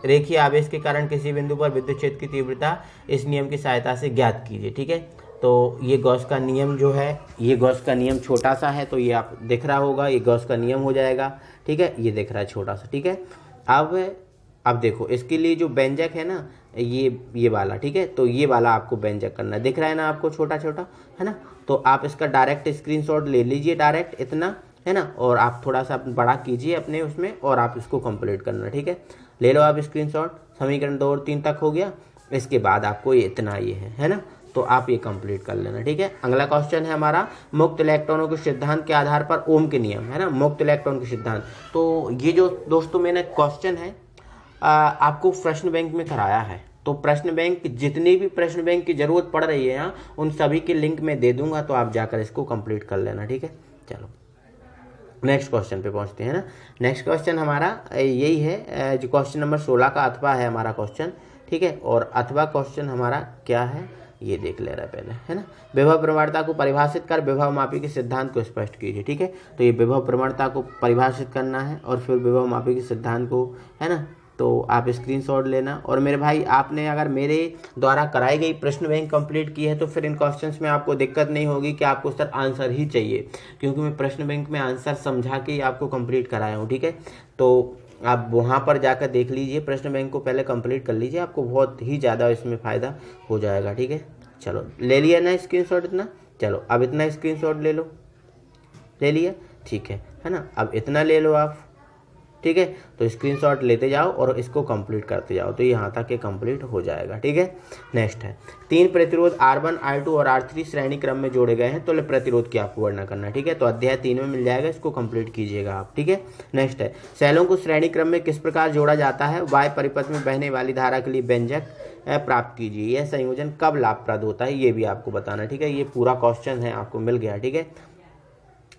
रेखीय आवेश के कारण किसी बिंदु पर विद्युत क्षेत्र की तीव्रता इस नियम की सहायता से ज्ञात कीजिए। ठीक है, तो ये गॉस का नियम जो है, ये गॉस का नियम छोटा सा है तो ये आप दिख रहा होगा, ये गॉस का नियम हो जाएगा। ठीक है, ये दिख रहा है छोटा सा। ठीक है, अब देखो इसके लिए जो व्यंजक है ना, ये वाला, ठीक है, तो ये वाला आपको व्यंजक करना है, दिख रहा है ना आपको छोटा छोटा, है ना। तो आप इसका डायरेक्ट स्क्रीनशॉट ले लीजिए, डायरेक्ट इतना, है ना, और आप थोड़ा सा बड़ा कीजिए अपने उसमें और आप इसको कंप्लीट करना। ठीक है, ले लो आप स्क्रीनशॉट, समीकरण 2 और 3 तक हो गया। इसके बाद आपको ये इतना ये है ना, तो आप ये कंप्लीट कर लेना। ठीक है, अगला क्वेश्चन है हमारा, मुक्त इलेक्ट्रॉनों के सिद्धांत के आधार पर ओम के नियम, है ना, मुक्त इलेक्ट्रॉन के सिद्धांत। तो ये जो दोस्तों मैंने क्वेश्चन है आपको प्रश्न बैंक में कराया है, तो प्रश्न बैंक, जितनी भी प्रश्न बैंक की जरूरत पड़ रही है यहाँ, उन सभी के लिंक मैं दे दूंगा, तो आप जाकर इसको कंप्लीट कर लेना। ठीक है, चलो नेक्स्ट क्वेश्चन पे पहुंचते हैं ना। नेक्स्ट क्वेश्चन हमारा यही है, जो क्वेश्चन नंबर 16 का अथवा है हमारा क्वेश्चन। ठीक है, और अथवा क्वेश्चन हमारा क्या है ये देख ले रहा है पहले, है ना। विभव प्रवणता को परिभाषित कर विभव मापी के सिद्धांत को स्पष्ट कीजिए। ठीक है, तो ये विभव प्रवणता को परिभाषित करना है और फिर विभव मापी के सिद्धांत को, है ना। तो आप स्क्रीनशॉट लेना। और मेरे भाई, आपने अगर मेरे द्वारा कराई गई प्रश्न बैंक कंप्लीट की है तो फिर इन क्वेश्चंस में आपको दिक्कत नहीं होगी कि आपको सर आंसर ही चाहिए, क्योंकि मैं प्रश्न बैंक में आंसर समझा के ही आपको कंप्लीट कराया हूँ। ठीक है, तो आप वहाँ पर जाकर देख लीजिए, प्रश्न बैंक को पहले कंप्लीट कर लीजिए, आपको बहुत ही ज़्यादा इसमें फ़ायदा हो जाएगा। ठीक है, चलो ले लिया ना स्क्रीनशॉट इतना। चलो अब इतना स्क्रीनशॉट ले लो, ले लिया, ठीक है ना। अब इतना ले लो आप, ठीक है। तो स्क्रीनशॉट लेते जाओ और इसको कंप्लीट करते जाओ, तो यहाँ तक ये कंप्लीट हो जाएगा। ठीक है, नेक्स्ट है 3 प्रतिरोध R1, R2 और R3 श्रेणी क्रम में जोड़े गए हैं, तो प्रतिरोध की आपको गणना करना है। ठीक है, तो अध्याय 3 में मिल जाएगा, इसको कंप्लीट कीजिएगा आप। ठीक है, नेक्स्ट है सेलों को श्रेणी क्रम में किस प्रकार जोड़ा जाता है, y परिपथ में बहने वाली धारा के लिए व्यंजक प्राप्त कीजिए। यह संयोजन कब लाभप्रद होता है, ये भी आपको बताना है। ठीक है, ये पूरा क्वेश्चन है, आपको मिल गया। ठीक है,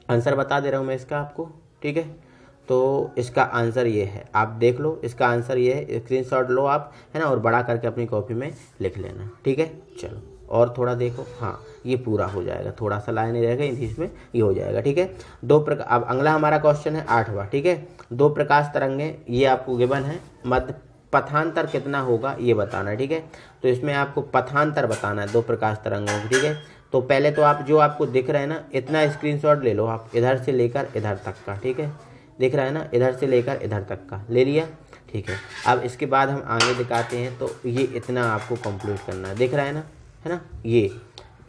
आंसर बता दे रहा हूँ मैं इसका आपको। ठीक है, तो इसका आंसर ये है, आप देख लो, इसका आंसर ये है, स्क्रीनशॉट लो आप, है ना, और बड़ा करके अपनी कॉपी में लिख लेना। ठीक है, चलो और थोड़ा देखो, हाँ ये पूरा हो जाएगा, थोड़ा सा लाइन रह गई इसमें, ये हो जाएगा। ठीक है, दो प्रकार, अब अगला हमारा क्वेश्चन है 8वां। ठीक है, 2 प्रकाश तरंगे, ये आपको गिवन है, मध्य पथांतर कितना होगा ये बताना है। ठीक है, तो इसमें आपको पथांतर बताना है 2 प्रकाश तरंगों की। ठीक है, तो पहले तो आप जो आपको दिख रहा है ना, इतना स्क्रीनशॉट ले लो आप, इधर से लेकर इधर तक का। ठीक है, दिख रहा है ना, इधर से लेकर इधर तक का ले लिया। ठीक है, अब इसके बाद हम आगे दिखाते हैं, तो ये इतना आपको कंप्लीट करना है, दिख रहा है ना, ये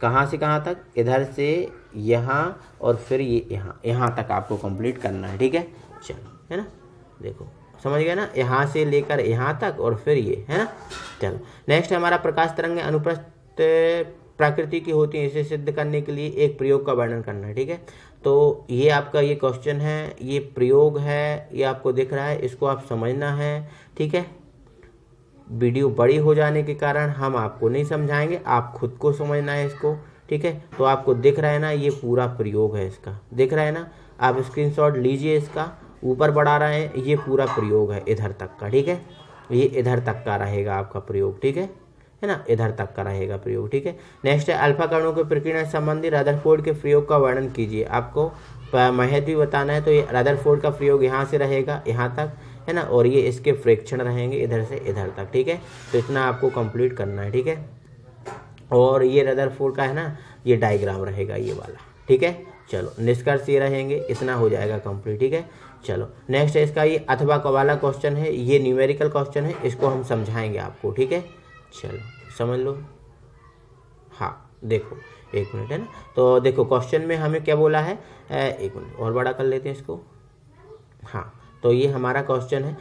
कहाँ से कहाँ तक, इधर से यहाँ और फिर ये यहाँ तक आपको कंप्लीट करना है। ठीक है, चलो, है ना, देखो समझ गए ना, यहाँ से लेकर यहाँ तक और फिर ये, है ना। चलो नेक्स्ट हमारा प्रकाश तरंगें अनुप्रस्थ प्रकृति की होती है, इसे सिद्ध करने के लिए एक प्रयोग का वर्णन करना है। ठीक है, तो ये आपका ये क्वेश्चन है, ये प्रयोग है, ये आपको दिख रहा है, इसको आप समझना है। ठीक है, वीडियो बड़ी हो जाने के कारण हम आपको नहीं समझाएंगे, आप खुद को समझना है इसको। ठीक है, तो आपको दिख रहा है ना, ये पूरा प्रयोग है इसका, दिख रहा है ना, आप स्क्रीनशॉट लीजिए, इसका ऊपर बढ़ा रहे हैं, ये पूरा प्रयोग है इधर तक का। ठीक है, ये इधर तक का रहेगा आपका प्रयोग। ठीक है ना, इधर तक का रहेगा प्रयोग। ठीक है, नेक्स्ट है अल्फा कणों के प्रकीर्णन संबंधी रदरफोर्ड के प्रयोग का वर्णन कीजिए। आपको महत्व भी बताना है, तो ये रदरफोर्ड का प्रयोग यहाँ से रहेगा यहाँ तक, है ना, और ये इसके फ्रैक्शन रहेंगे इधर से इधर तक। ठीक है, तो इतना आपको कंप्लीट करना है। ठीक है, और ये रदरफोर्ड का है ना, ये डायग्राम रहेगा ये वाला। ठीक है, चलो निष्कर्ष ये रहेंगे, इतना हो जाएगा कंप्लीट। ठीक है, चलो नेक्स्ट है इसका ये अथवा का वाला क्वेश्चन है, ये न्यूमेरिकल क्वेश्चन है, इसको हम समझाएंगे आपको। ठीक है, चलो समझ लो। हाँ देखो, एक मिनट, है ना, तो देखो क्वेश्चन में हमें क्या बोला है, एक मिनट और बड़ा कर लेते हैं इसको। हाँ, तो ये हमारा क्वेश्चन है,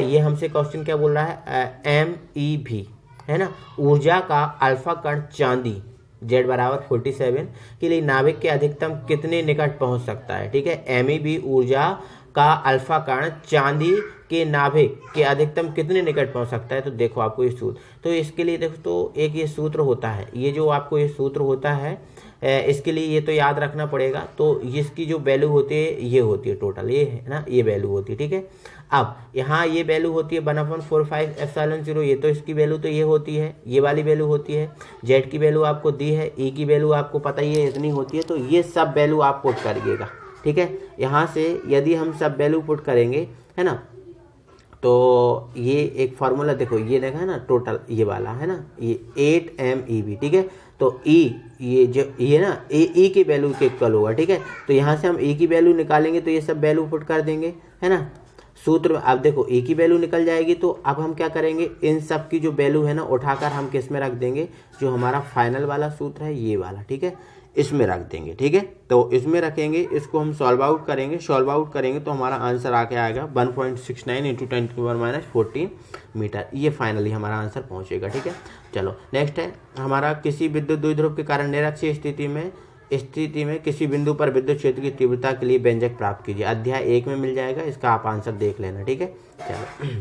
ये हमसे क्वेश्चन क्या बोल रहा है, MEV, है ना, ऊर्जा का अल्फा कण चांदी Z बराबर 47 के लिए नाभिक के अधिकतम कितने निकट पहुंच सकता है। ठीक है, MEV ऊर्जा का अल्फा कण चांदी के नाभिक के अधिकतम कितने निकट पहुंच सकता है। तो देखो आपको ये सूत्र, तो इसके लिए देखो, तो एक ये सूत्र होता है, ये जो आपको ये सूत्र होता है, इसके लिए ये तो याद रखना पड़ेगा। तो इसकी जो वैल्यू होती है ये होती है टोटल, ये है ना, ये वैल्यू होती है। ठीक है, अब यहाँ ये वैल्यू होती है 1/4 ε0, ये तो इसकी वैल्यू तो ये होती है, ये वाली वैल्यू होती है। Z की वैल्यू आपको दी है, E की वैल्यू आपको पता ही है इतनी होती है, तो ये सब वैल्यू आप पुट करिएगा। ठीक है, यहाँ से यदि हम सब वैल्यू पुट करेंगे, है ना, तो ये एक फार्मूला देखो, ये देखा है ना टोटल, ये वाला है ना, ये 8 MEV। ठीक है, तो E ये जो ये ना E की वैल्यू के इक्वल होगा। ठीक है, तो यहाँ से हम E की वैल्यू निकालेंगे, तो ये सब वैल्यू पुट कर देंगे, है ना, सूत्र में। अब देखो E की वैल्यू निकल जाएगी, तो अब हम क्या करेंगे, इन सब की जो वैल्यू है ना उठाकर हम किस में रख देंगे, जो हमारा फाइनल वाला सूत्र है ये वाला। ठीक है, इसमें रख देंगे। ठीक है, तो इसमें रखेंगे, इसको हम सॉल्व आउट करेंगे, तो हमारा आंसर आके आएगा 1.69 × 10⁻14 मीटर, ये फाइनली हमारा आंसर पहुंचेगा। ठीक है, चलो नेक्स्ट है हमारा किसी विद्युत द्विध्रुव के कारण निरक्षीय स्थिति में किसी बिंदु पर विद्युत क्षेत्र की तीव्रता के लिए व्यंजक प्राप्त कीजिए। अध्याय 1 में मिल जाएगा, इसका आप आंसर देख लेना। ठीक है, चलो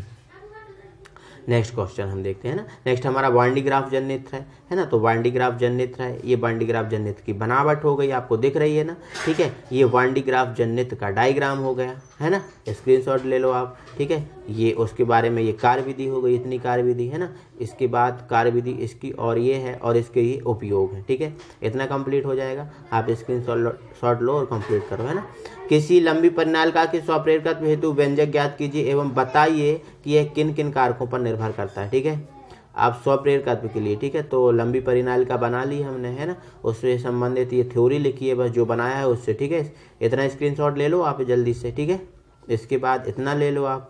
नेक्स्ट क्वेश्चन हम देखते हैं ना। नेक्स्ट हमारा वांडी ग्राफ जनित्र है ना। तो वांडी ग्राफ जनित्र है, ये वांडी ग्राफ जनित्र की बनावट हो गई, आपको दिख रही है ना, ठीक है। ये वांडी ग्राफ जनित्र का डायग्राम हो गया है ना, स्क्रीनशॉट ले लो आप, ठीक है। ये उसके बारे में ये कार्यविधि हो गई, इतनी कार्यविधि है ना। इसके बाद कार्यविधि इसकी और ये है और इसके ये उपयोग है, ठीक है। इतना कंप्लीट हो जाएगा, आप स्क्रीनशॉट लो और कंप्लीट करो, है ना। किसी लंबी परिनालिका के स्वप्रेरकत्व हेतु व्यंजक ज्ञात कीजिए एवं बताइए कि यह किन किन कारकों पर निर्भर करता है, ठीक है। आप स्वप्रेरकत्व के लिए, ठीक है, तो लंबी परिनालिका बना ली हमने, है ना, उससे संबंधित ये थ्योरी लिखी है, बस जो बनाया है उससे, ठीक है। इतना स्क्रीनशॉट ले लो आप जल्दी से, ठीक है। इसके बाद इतना ले लो आप,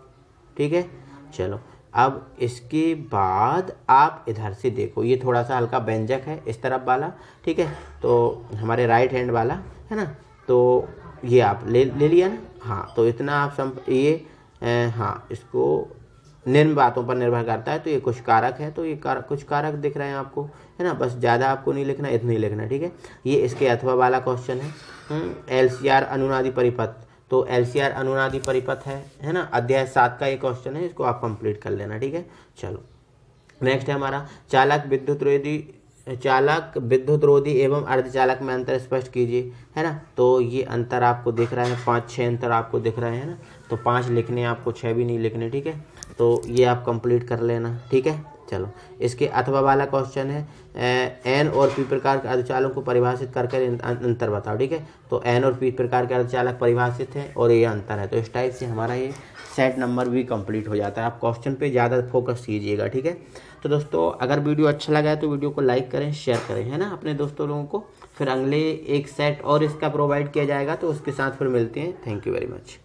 ठीक है। चलो अब इसके बाद आप इधर से देखो, ये थोड़ा सा हल्का व्यंजक है इस तरफ वाला, ठीक है, तो हमारे राइट हैंड वाला, है ना। तो ये आप ले लिया ना, हाँ। तो इतना आप हाँ, इसको निम्न बातों पर निर्भर करता है, तो ये कुछ कारक है, तो ये कुछ कारक दिख रहे हैं आपको, है ना। बस ज़्यादा आपको नहीं लिखना, इतना ही लिखना, ठीक है। ये इसके अथवा वाला क्वेश्चन है। LCR अनुनादि परिपथ, तो LCR अनुनादि परिपथ है ना, अध्याय 7 का ये क्वेश्चन है, इसको आप कंप्लीट कर लेना, ठीक है। चलो नेक्स्ट है हमारा चालक विद्युत रोधी एवं अर्धचालक में अंतर स्पष्ट कीजिए, है ना। तो ये अंतर आपको दिख रहा है, 5-6 अंतर आपको दिख रहे हैं ना। तो 5 लिखने, आपको 6 भी नहीं लिखने, ठीक है। तो ये आप कंप्लीट कर लेना, ठीक है। चलो इसके अथवा वाला क्वेश्चन है, एन और पी प्रकार के अर्धचालकों को परिभाषित करके अंतर बताओ, ठीक है। तो एन और पी प्रकार के अर्धचालक परिभाषित है और ये अंतर है। तो इस टाइप से हमारा ये सेट नंबर भी कंप्लीट हो जाता है। आप क्वेश्चन पे ज़्यादा फोकस कीजिएगा, ठीक है। तो दोस्तों अगर वीडियो अच्छा लगा है तो वीडियो को लाइक करें, शेयर करें, है ना, अपने दोस्तों लोगों को। फिर अगले एक सेट और इसका प्रोवाइड किया जाएगा, तो उसके साथ फिर मिलते हैं। Thank you very much.